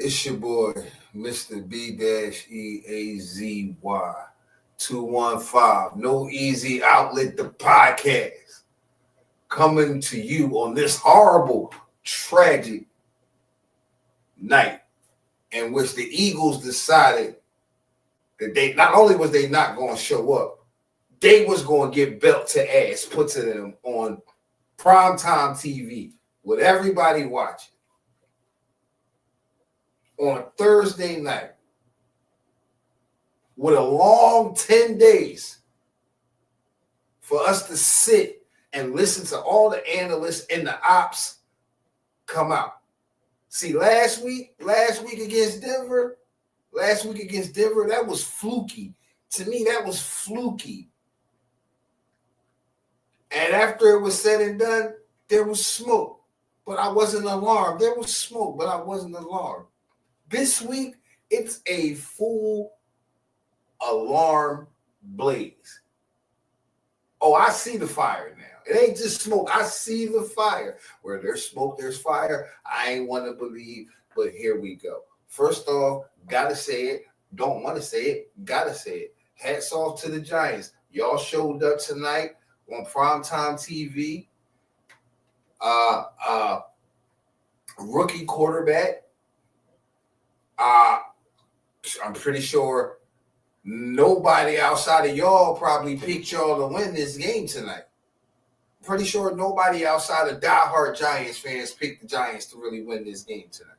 It's your boy, Mr. B-E-A-Z-Y 215. No Easy Outlet, the podcast. Coming to you on this horrible, tragic night in which the Eagles decided that they not only was they not going to show up, they was going to get belt to ass put to them on primetime TV with everybody watching on a Thursday night with a long 10 days for us to sit and listen to all the analysts and the ops come out. See, last week against Denver, that was fluky. To me, that was fluky. And after it was said and done, there was smoke, but I wasn't alarmed. There was smoke, but I wasn't alarmed. This week, it's a full alarm blaze. Oh, I see the fire now. It ain't just smoke. I see the fire. Where there's smoke, there's fire. I ain't want to believe, but here we go. First off, gotta say it. Don't want to say it. Gotta say it. Hats off to the Giants. Y'all showed up tonight on primetime TV. Rookie quarterback. I'm pretty sure nobody outside of y'all probably picked y'all to win this game tonight. Pretty sure nobody outside of diehard Giants fans picked the Giants to really win this game tonight.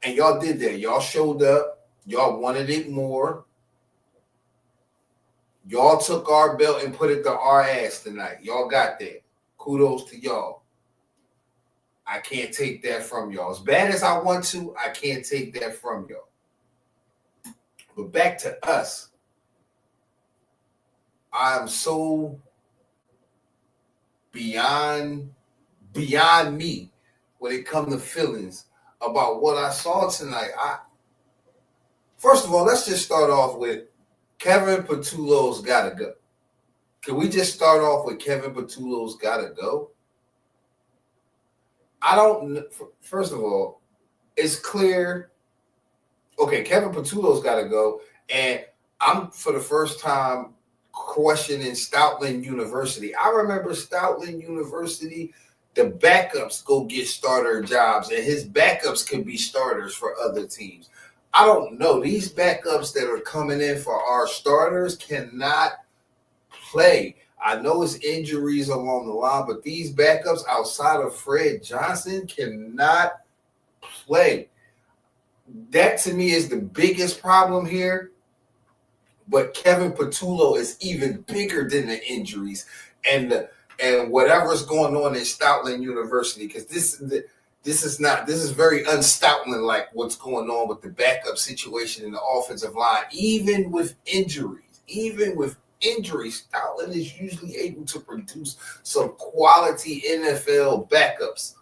And y'all did that. Y'all showed up. Y'all wanted it more. Y'all took our belt and put it to our ass tonight. Y'all got that. Kudos to y'all. I can't take that from y'all. As bad as I want to, I can't take that from y'all. But back to us. I'm so beyond me when it comes to feelings about what I saw tonight. First of all, let's just start off with Kevin Patullo's got to go. Can we just start off with Kevin Patullo's got to go? I don't. First of all, it's clear. Okay, Kevin Patullo's got to go, and I'm for the first time questioning Stoutland University. I remember Stoutland University. The backups go get starter jobs, and his backups could be starters for other teams. I don't know. These backups that are coming in for our starters cannot play. I know it's injuries along the line, but these backups outside of Fred Johnson cannot play. That to me is the biggest problem here. But Kevin Patullo is even bigger than the injuries and whatever's going on in Stoutland University, because this is very un-Stoutland like what's going on with the backup situation in the offensive line, even with injuries. Stoutland is usually able to produce some quality NFL backups.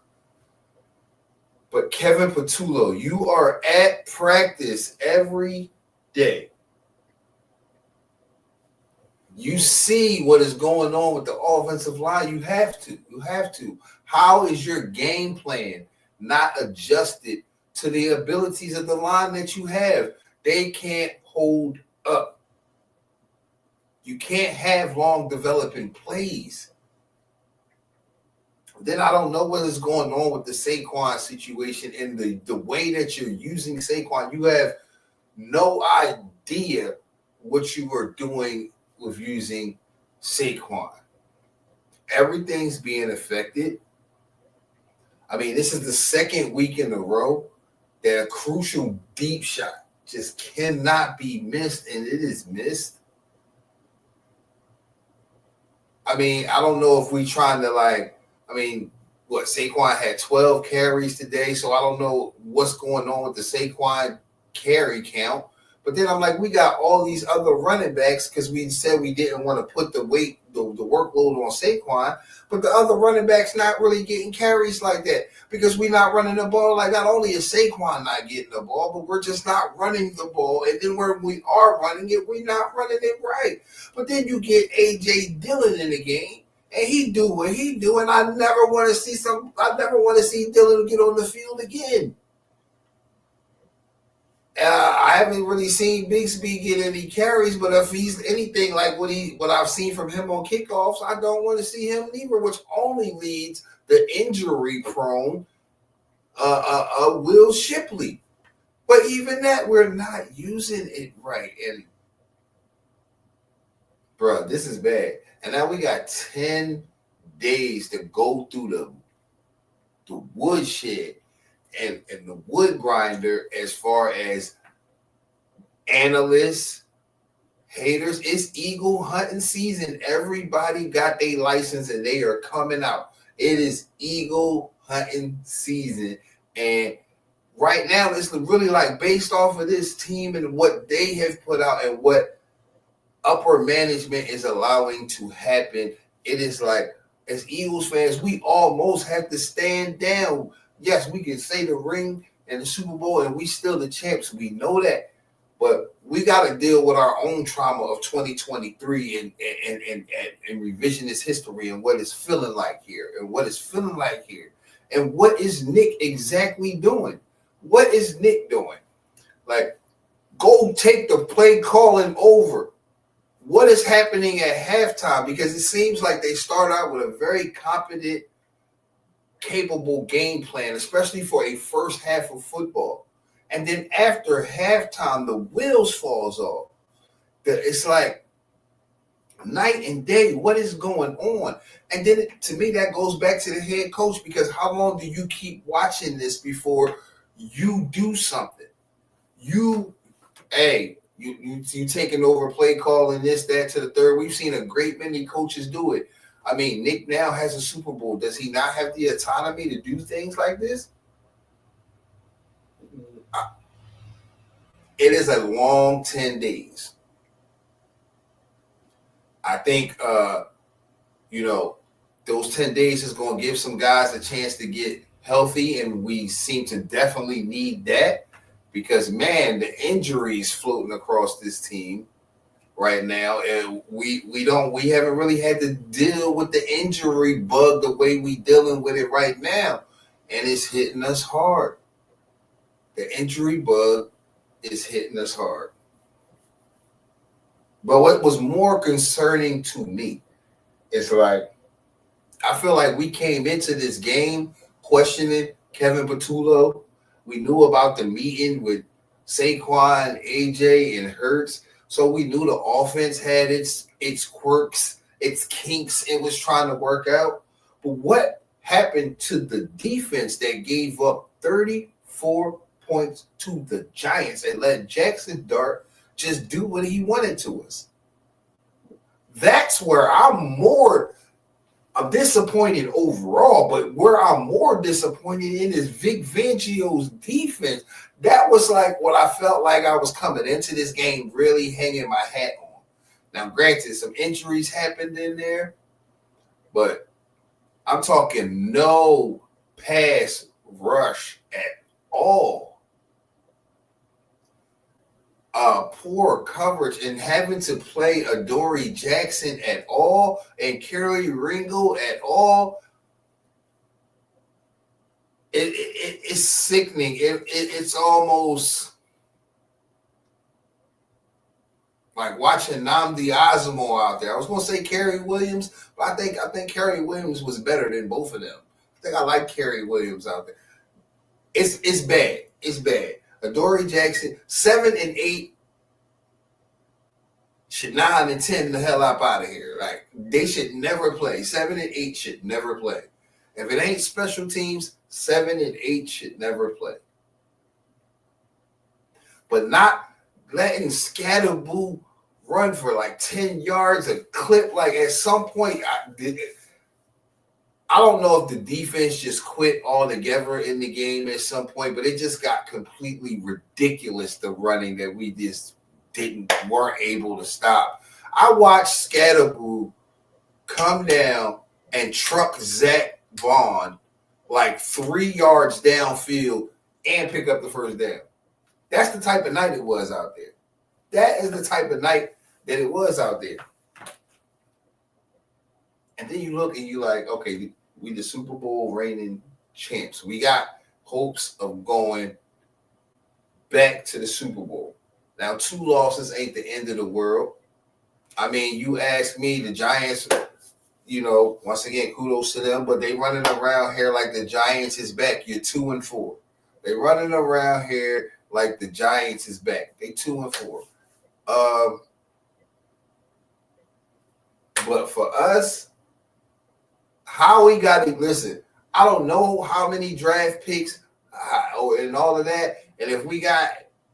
But Kevin Patullo, you are at practice every day. You see what is going on with the offensive line. You have to. How is your game plan not adjusted to the abilities of the line that you have? They can't hold up. You can't have long developing plays. Then I don't know what is going on with the Saquon situation and the way that you're using Saquon. You have no idea what you are doing with using Saquon. Everything's being affected. I mean, this is the second week in a row that a crucial deep shot just cannot be missed, and it is missed. I mean, I don't know if we trying to Saquon had 12 carries today, so I don't know what's going on with the Saquon carry count. But then I'm like, we got all these other running backs because we said we didn't want to put the workload on Saquon. But the other running backs not really getting carries like that because we're not running the ball. Like, not only is Saquon not getting the ball, but we're just not running the ball. And then when we are running it, we're not running it right. But then you get A.J. Dillon in the game, and he do what he do, and I never want to see Dylan get on the field again. I haven't really seen Bigsby get any carries, but if he's anything like what I've seen from him on kickoffs, I don't want to see him neither, which only leads the injury prone Will Shipley. But even that, we're not using it right. And bro, this is bad. And now we got 10 days to go through the woodshed and the wood grinder as far as analysts, haters. It's eagle hunting season. Everybody got their license and they are coming out. It is eagle hunting season. And right now, it's really like based off of this team and what they have put out and what upper management is allowing to happen. It is like, as Eagles fans, we almost have to stand down. Yes, we can say the ring and the Super Bowl, and we still the champs. We know that. But we got to deal with our own trauma of 2023 and revisionist history and what it's feeling like here and what it's feeling like here. And what is Nick exactly doing? What is Nick doing? Like, go take the play calling over. What is happening at halftime? Because it seems like they start out with a very competent, capable game plan, especially for a first half of football. And then after halftime, the wheels falls off. It's like night and day. What is going on? And then to me, that goes back to the head coach, because how long do you keep watching this before you do something? You taking over play calling this, that to the third. We've seen a great many coaches do it. I mean, Nick now has a Super Bowl. Does he not have the autonomy to do things like this? It is a long 10 days. I think, those 10 days is going to give some guys a chance to get healthy, and we seem to definitely need that because, man, the injuries floating across this team right now, and we haven't really had to deal with the injury bug the way we dealing with it right now, and it's hitting us hard. The injury bug is hitting us hard. But what was more concerning to me is like, I feel like we came into this game questioning Kevin Patullo. We knew about the meeting with Saquon, AJ, and Hurts. So we knew the offense had its quirks, its kinks it was trying to work out. But what happened to the defense that gave up 34 points to the Giants and let Jackson Dart just do what he wanted to us? That's where I'm disappointed overall, but where I'm more disappointed in is Vic Fangio's defense. That was like what I felt like I was coming into this game really hanging my hat on. Now, granted, some injuries happened in there, but I'm talking no pass rush at all. Poor coverage and having to play Adoree Jackson at all and Kerry Ringo at all. It's sickening. It's almost like watching Nnamdi Asomugha out there. I was going to say Kerry Williams, but I think Kerry Williams was better than both of them. I think I like Kerry Williams out there. It's bad. It's bad. Adoree Jackson, 7 and 8, should 9 and 10 the hell up out of here. Like, they should never play. 7 and 8 should never play. If it ain't special teams, 7 and 8 should never play. But not letting Scatterboo run for like 10 yards a clip. Like, at some point, I don't know if the defense just quit altogether in the game at some point, but it just got completely ridiculous, the running that we just weren't able to stop. I watched Scatterboo come down and truck Zach Vaughn like 3 yards downfield and pick up the first down. That's the type of night it was out there. That is the type of night that it was out there. And then you look and you like, okay, we the Super Bowl reigning champs. We got hopes of going back to the Super Bowl. Now, 2 losses ain't the end of the world. I mean, you ask me, the Giants, once again, kudos to them, but they running around here like the Giants is back. You're 2-4. They running around here like the Giants is back. They 2-4. But for us, how we got to listen. I don't know how many draft picks and all of that. And if we got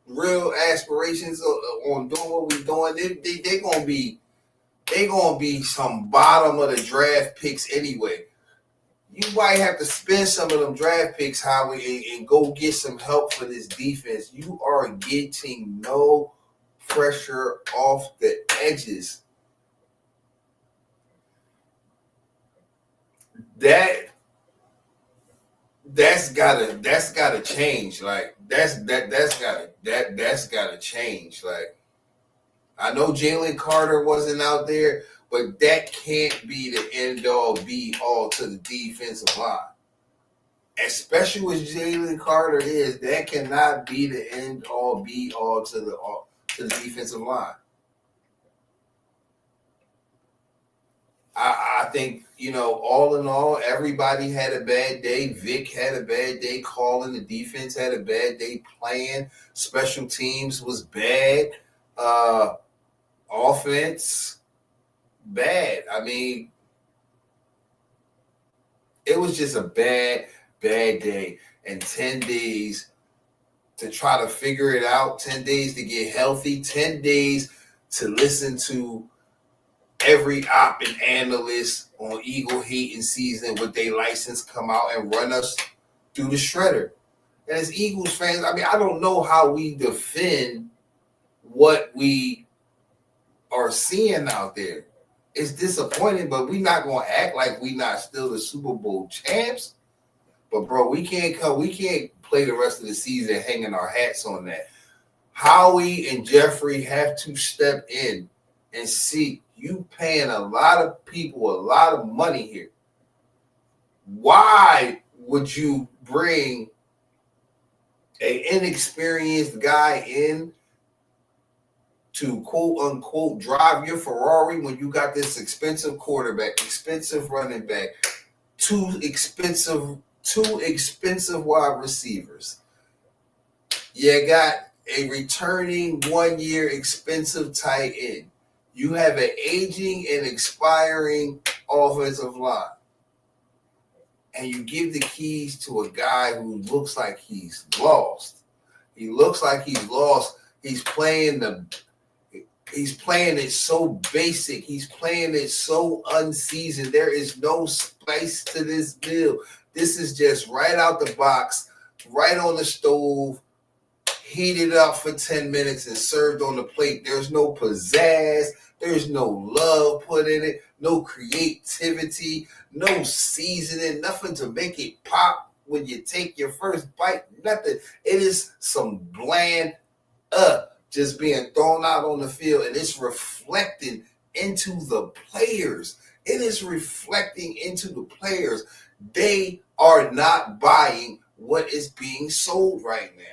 real aspirations on doing what we're doing, they're gonna be some bottom of the draft picks anyway. You might have to spend some of them draft picks, Howie, and go get some help for this defense. You are getting no pressure off the edges. That's gotta change. Like that's gotta change. Like I know Jalen Carter wasn't out there, but that can't be the end all be all to the defensive line. Especially as Jalen Carter is, that cannot be the end all be all to the defensive line. I think, all in all, everybody had a bad day. Vic had a bad day calling. The defense had a bad day playing. Special teams was bad. Offense, bad. I mean, it was just a bad day. And 10 days to try to figure it out, 10 days to get healthy, 10 days to listen to every op and analyst on Eagle hating season with their license come out and run us through the shredder. And as Eagles fans, I mean, I don't know how we defend what we are seeing out there. It's disappointing, but we're not going to act like we not still the Super Bowl champs. But, bro, we can't play the rest of the season hanging our hats on that. Howie and Jeffrey have to step in and see. You paying a lot of people a lot of money here. Why would you bring an inexperienced guy in to quote unquote drive your Ferrari when you got this expensive quarterback, expensive running back, two expensive wide receivers? You got a returning 1 year expensive tight end. You have an aging and expiring offensive line. And you give the keys to a guy who looks like he's lost. He looks like he's lost. He's playing it so basic. He's playing it so unseasoned. There is no spice to this meal. This is just right out the box, right on the stove, heated up for 10 minutes and served on the plate. There's no pizzazz. There's no love put in it, no creativity, no seasoning, nothing to make it pop when you take your first bite, nothing. It is some bland just being thrown out on the field, and it's reflecting into the players. It is reflecting into the players. They are not buying what is being sold right now.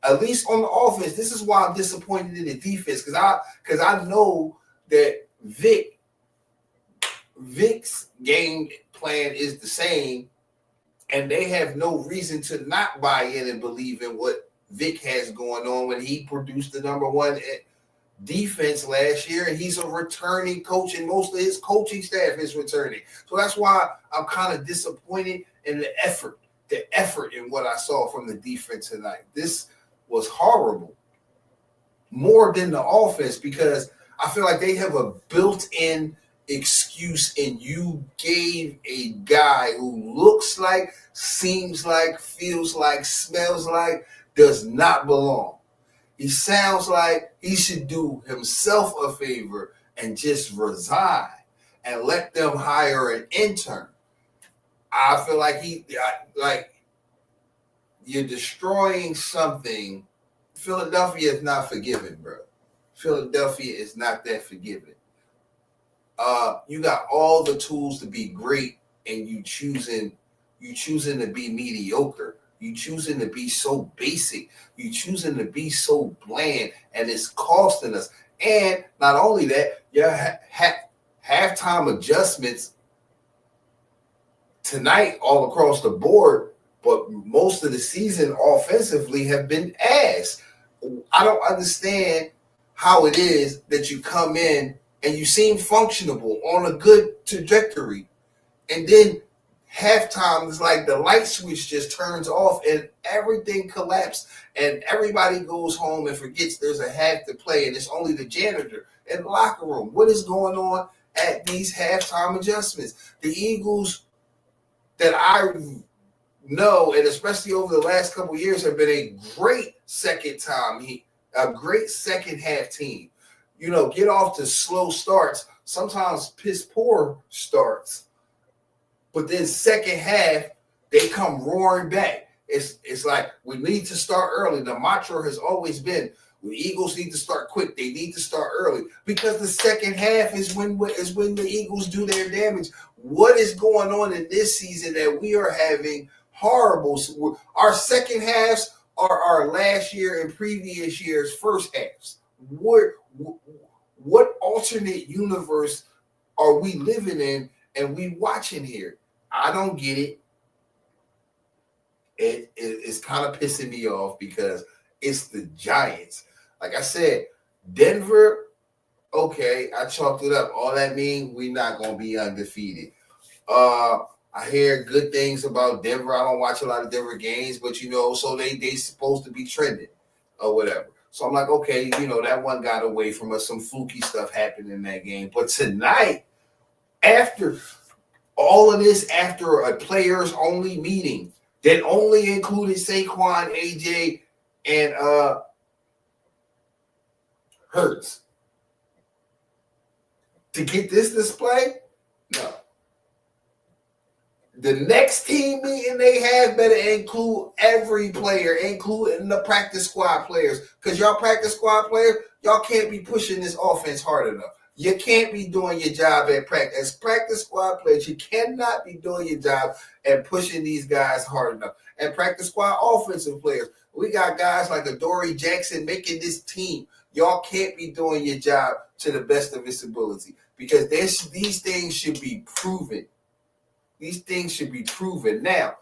At least on the offense. This is why I'm disappointed in the defense, because I know that Vic's game plan is the same, and they have no reason to not buy in and believe in what Vic has going on when he produced the number one defense last year, and he's a returning coach, and most of his coaching staff is returning. So that's why I'm kind of disappointed in the effort in what I saw from the defense tonight. This was horrible, more than the offense, because I feel like they have a built-in excuse, and you gave a guy who looks like, seems like, feels like, smells like, does not belong. He sounds like he should do himself a favor and just resign and let them hire an intern. I feel like you're destroying something. Philadelphia is not forgiving, bro. Philadelphia is not that forgiving. You got all the tools to be great, and you choosing to be mediocre. You choosing to be so basic. You choosing to be so bland, and it's costing us. And not only that, your halftime adjustments tonight all across the board, but most of the season offensively have been ass. I don't understand how it is that you come in and you seem functionable on a good trajectory, and then halftime is like the light switch just turns off and everything collapses, and everybody goes home and forgets there's a half to play, and it's only the janitor in the locker room. What is going on at these halftime adjustments? The Eagles that I know, and especially over the last couple of years, have been a great a great second half team. Get off to slow starts, sometimes piss poor starts, but then second half they come roaring back. It's like we need to start early. The mantra has always been the Eagles need to start quick. They need to start early because the second half is when the Eagles do their damage. What is going on in this season that we are having horrible? Our second halves are our last year and previous year's first halves. What alternate universe are we living in and we watching here? I don't get it. It's kind of pissing me off because it's the Giants. Like I said, Denver, okay, I chalked it up. All that means we're not going to be undefeated. I hear good things about Denver. I don't watch a lot of Denver games, but so they supposed to be trending or whatever. So I'm like, okay, that one got away from us. Some fluky stuff happened in that game. But tonight, after all of this, after a players only meeting that only included Saquon, AJ, and Hurts, to get this display, no. The next team meeting they have better include every player, including the practice squad players. Because y'all practice squad players, y'all can't be pushing this offense hard enough. You can't be doing your job at practice. As practice squad players, you cannot be doing your job and pushing these guys hard enough. And practice squad offensive players, we got guys like Adoree Jackson making this team. Y'all can't be doing your job to the best of its ability because these things should be proven. These things should be proven. Now,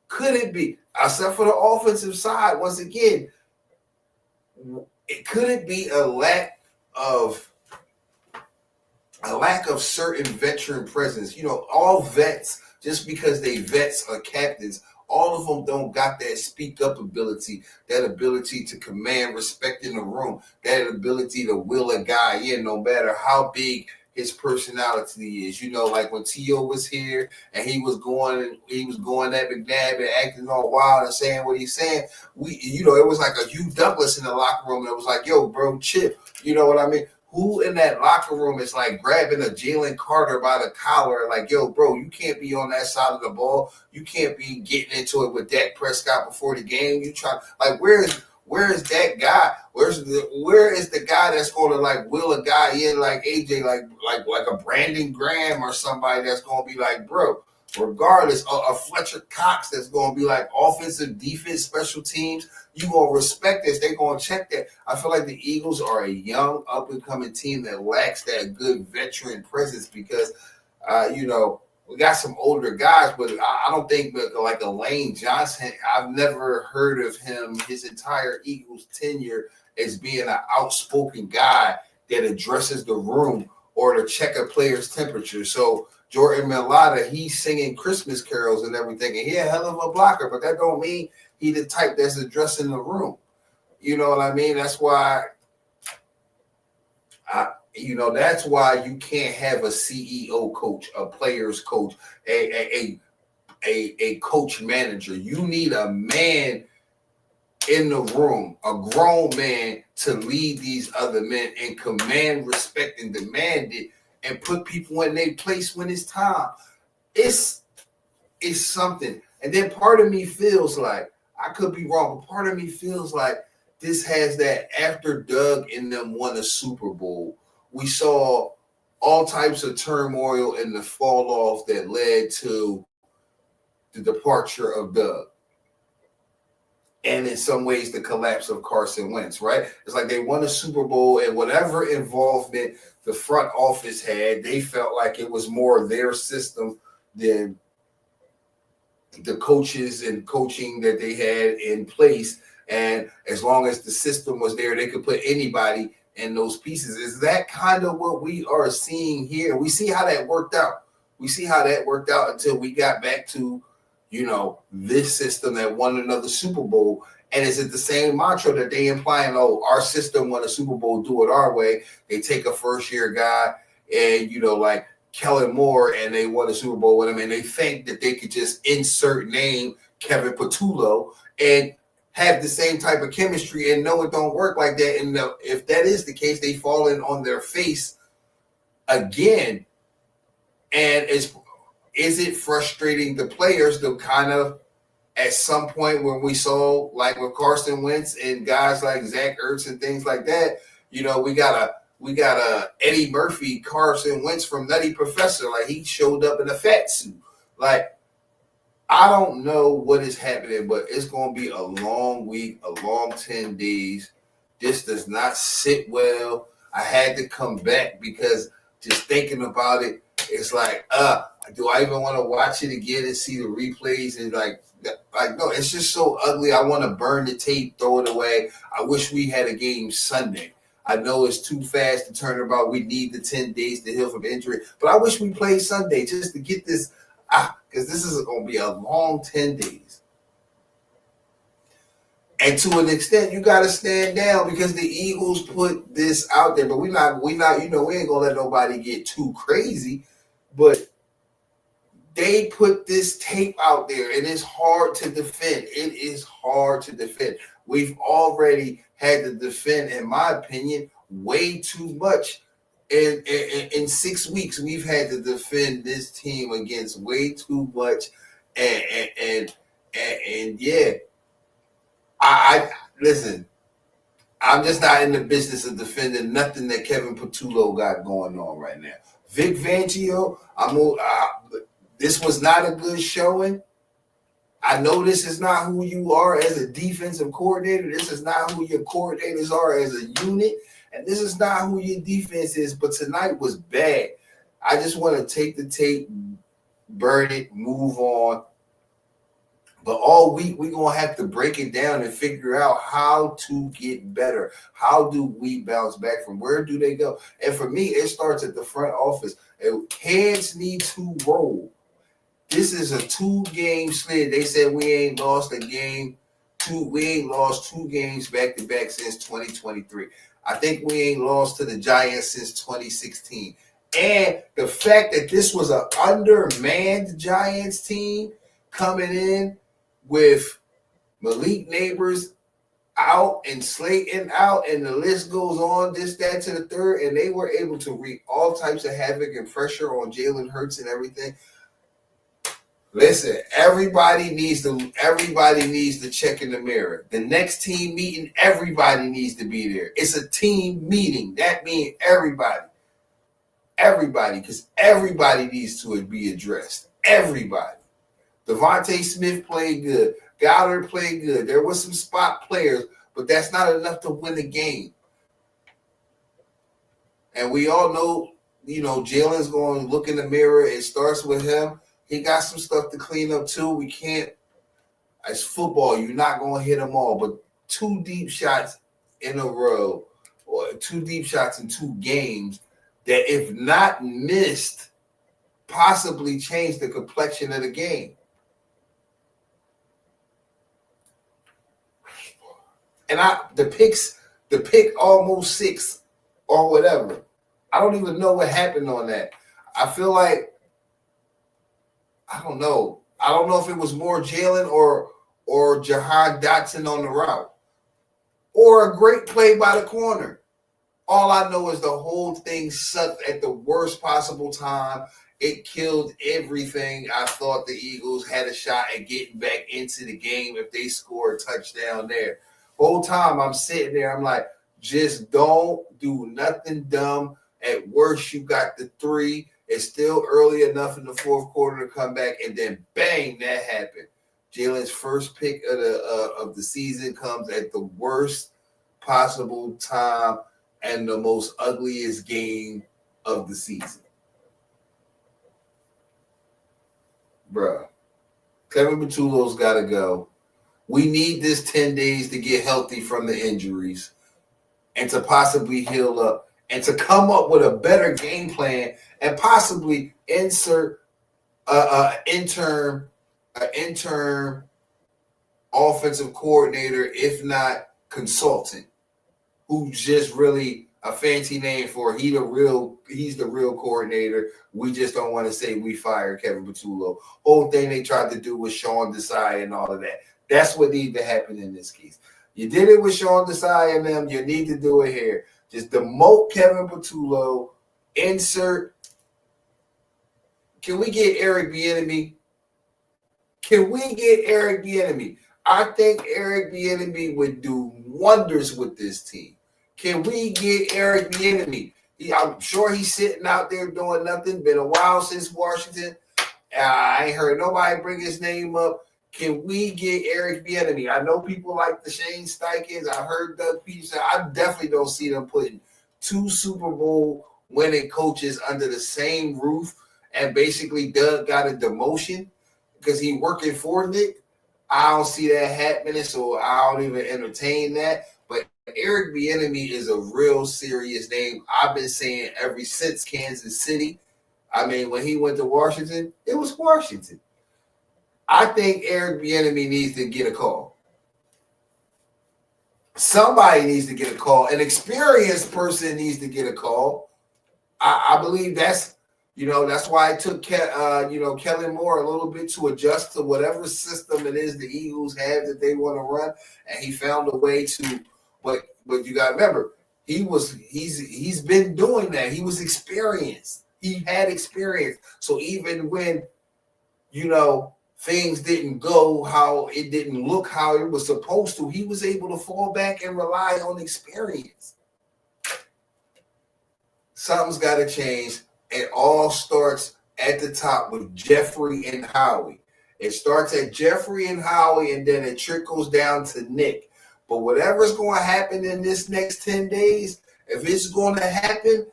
could it be, except for the offensive side, once again, could it be a lack of certain veteran presence? All vets, just because they vets or captains, all of them don't got that speak up ability, that ability to command respect in the room, that ability to will a guy in no matter how big his personality is. Like when T.O. was here and he was going at McNabb and acting all wild and saying what he's saying. It was like a Hugh Douglas in the locker room that was like, yo, bro, chip. You know what I mean? Who in that locker room is like grabbing a Jalen Carter by the collar, like, yo, bro, you can't be on that side of the ball. You can't be getting into it with Dak Prescott before the game. You try, like, where is that guy? Where is the guy that's going to like will a guy in like AJ, like a Brandon Graham or somebody that's going to be like, bro, regardless of Fletcher Cox that's going to be like offensive, defense, special teams, you going to respect this. They're going to check that. I feel like the Eagles are a young, up-and-coming team that lacks that good veteran presence because, we got some older guys, but I don't think like a Lane Johnson, I've never heard of him his entire Eagles tenure as being an outspoken guy that addresses the room or to check a player's temperature. So Jordan Mailata, he's singing Christmas carols and everything, and he a hell of a blocker, but that don't mean he the type that's addressing the room. You know what I mean? That's why that's why you can't have a CEO coach, a players coach, a coach manager. You need a man in the room, a grown man to lead these other men and command respect and demand it and put people in their place when it's time. It's something. And then part of me feels like, I could be wrong, but part of me feels like this has that after Doug and them won a Super Bowl, we saw all types of turmoil and the fall off that led to the departure of Doug. And in some ways, the collapse of Carson Wentz, right? It's like they won a Super Bowl, and whatever involvement the front office had, they felt like it was more their system than the coaches and coaching that they had in place. And as long as the system was there, they could put anybody in those pieces. Is that kind of what we are seeing here? We see how that worked out. We see how that worked out until we got back to, this system that won another Super Bowl. And is it the same mantra that they implying, oh, our system won a Super Bowl, do it our way? They take a first-year guy and, like Kellen Moore, and they won a Super Bowl with him, and they think that they could just insert name Kevin Patullo and have the same type of chemistry, and no, it don't work like that. And if that is the case, they fall in on their face again. And is it frustrating the players to kind of, at some point when we saw, like with Carson Wentz and guys like Zach Ertz and things like that, we got a Eddie Murphy, Carson Wentz from Nutty Professor. Like, he showed up in a fat suit. Like, I don't know what is happening, but it's going to be a long week, a long 10 days. This does not sit well. I had to come back because just thinking about it, it's like, do I even want to watch it again and see the replays? And like no, it's just so ugly. I want to burn the tape, throw it away. I wish we had a game Sunday. I know it's too fast to turn about. We need the 10 days to heal from injury, but I wish we played Sunday just to get this, because this is going to be a long 10 days. And to an extent, you got to stand down because the Eagles put this out there, but we not, we ain't going to let nobody get too crazy, but they put this tape out there, and it's hard to defend. It is hard to defend. We've already had to defend, in my opinion, way too much. In 6 weeks, we've had to defend this team against way too much. And yeah, I listen. I'm just not in the business of defending nothing that Kevin Patullo got going on right now. Vic Fangio, this was not a good showing. I know this is not who you are as a defensive coordinator. This is not who your coordinators are as a unit. And this is not who your defense is. But tonight was bad. I just want to take the tape, burn it, move on. But all week, we're going to have to break it down and figure out how to get better. How do we bounce back from where do they go? And for me, it starts at the front office. Heads need to roll. This is a 2-game slid. They said we ain't lost a game. We ain't lost 2 games back-to-back since 2023. I think we ain't lost to the Giants since 2016. And the fact that this was an undermanned Giants team coming in with Malik Neighbors out and Slayton out, and the list goes on, this, that, to the third, and they were able to wreak all types of havoc and pressure on Jalen Hurts and everything. Listen, everybody needs to check in the mirror. The next team meeting, everybody needs to be there. It's a team meeting. That means everybody. Everybody, because everybody needs to be addressed. Everybody. Devontae Smith played good. Goddard played good. There were some spot players, but that's not enough to win a game. And we all know, Jalen's going to look in the mirror. It starts with him. He got some stuff to clean up too. We can't, it's football, you're not going to hit them all, but 2 deep shots in a row or 2 deep shots in 2 games that, if not missed, possibly change the complexion of the game. And the pick almost 6 or whatever. I don't even know what happened on that. I feel like, I don't know. I don't know if it was more Jalen or Jahan Dotson on the route, or a great play by the corner. All I know is the whole thing sucked at the worst possible time. It killed everything. I thought the Eagles had a shot at getting back into the game if they score a touchdown there. Whole time I'm sitting there, I'm like, just don't do nothing dumb. At worst, you got the 3. It's still early enough in the fourth quarter to come back, and then bang, that happened. Jalen's first pick of the season comes at the worst possible time and the most ugliest game of the season. Bruh, Kevin Patullo's got to go. We need this 10 days to get healthy from the injuries and to possibly heal up and to come up with a better game plan and possibly insert an interim offensive coordinator, if not consultant, who's just really a fancy name for he's the real coordinator. We just don't want to say we fired Kevin Patullo. Whole thing they tried to do with Sean Desai and all of that. That's what needs to happen in this case. You did it with Sean Desai and them. You need to do it here. Just demote Kevin Patullo. Insert. Can we get Eric Bieniemy? Can we get Eric Bieniemy? I think Eric Bieniemy would do wonders with this team. Can we get Eric Bieniemy? I'm sure he's sitting out there doing nothing. Been a while since Washington. I ain't heard nobody bring his name up. Can we get Eric Bieniemy? I know people like the Shane Steichens. I heard Doug Peterson. I definitely don't see them putting 2 Super Bowl winning coaches under the same roof. And basically, Doug got a demotion because he working for Nick. I don't see that happening, so I don't even entertain that. But Eric Bieniemy is a real serious name. I've been saying ever since Kansas City. I mean, when he went to Washington, it was Washington. I think Eric Bieniemy needs to get a call. Somebody needs to get a call. An experienced person needs to get a call. I believe that's why it took Kellen Moore a little bit to adjust to whatever system it is the Eagles have that they want to run, and he found a way to. But you got to remember, he's been doing that. He was experienced. He had experience. So even when things didn't go how it didn't look how it was supposed to, he was able to fall back and rely on experience. Something's got to change. It all starts at the top with Jeffrey and Howie. It starts at Jeffrey and Howie, and then it trickles down to Nick. But whatever's going to happen in this next 10 days, if it's going to happen,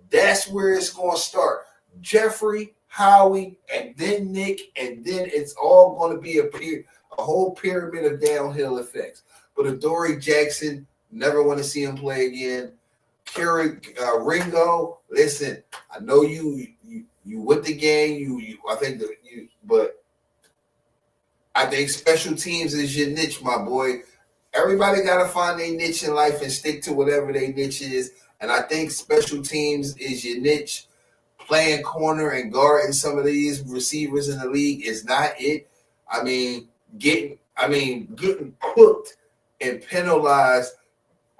that's where it's going to start. Jeffrey, Howie, and then Nick, and then it's all going to be a whole pyramid of downhill effects. But Adoree Jackson, never want to see him play again. Ringo, listen, I know you with the game. But I think special teams is your niche, my boy. Everybody got to find their niche in life and stick to whatever their niche is. And I think special teams is your niche. Playing corner and guarding some of these receivers in the league is not it. I mean, getting cooked and penalized.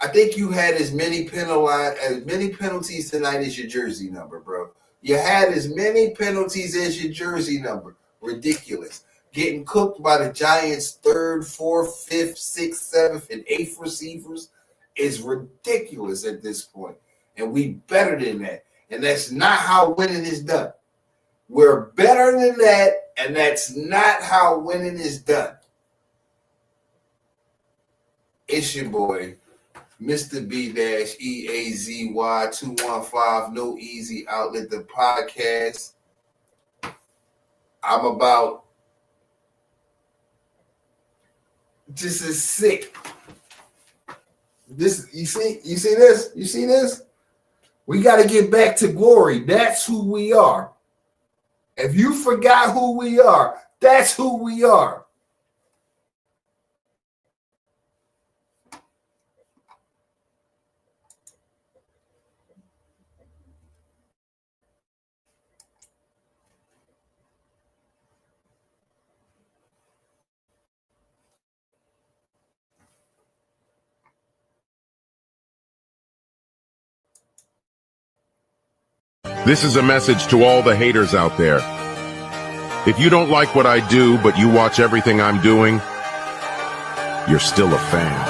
I think you had as many penalties tonight as your jersey number, bro. You had as many penalties as your jersey number. Ridiculous. Getting cooked by the Giants' 3rd, 4th, 5th, 6th, 7th, and 8th receivers is ridiculous at this point. And we better than that. And that's not how winning is done. We're better than that, and that's not how winning is done. It's your boy, Mr. B-EAZY 215, No Easy Outlet, the podcast. I'm about just as sick. This you see this? You see this? We got to get back to glory. That's who we are. If you forgot who we are, that's who we are. This is a message to all the haters out there. If you don't like what I do, but you watch everything I'm doing, you're still a fan.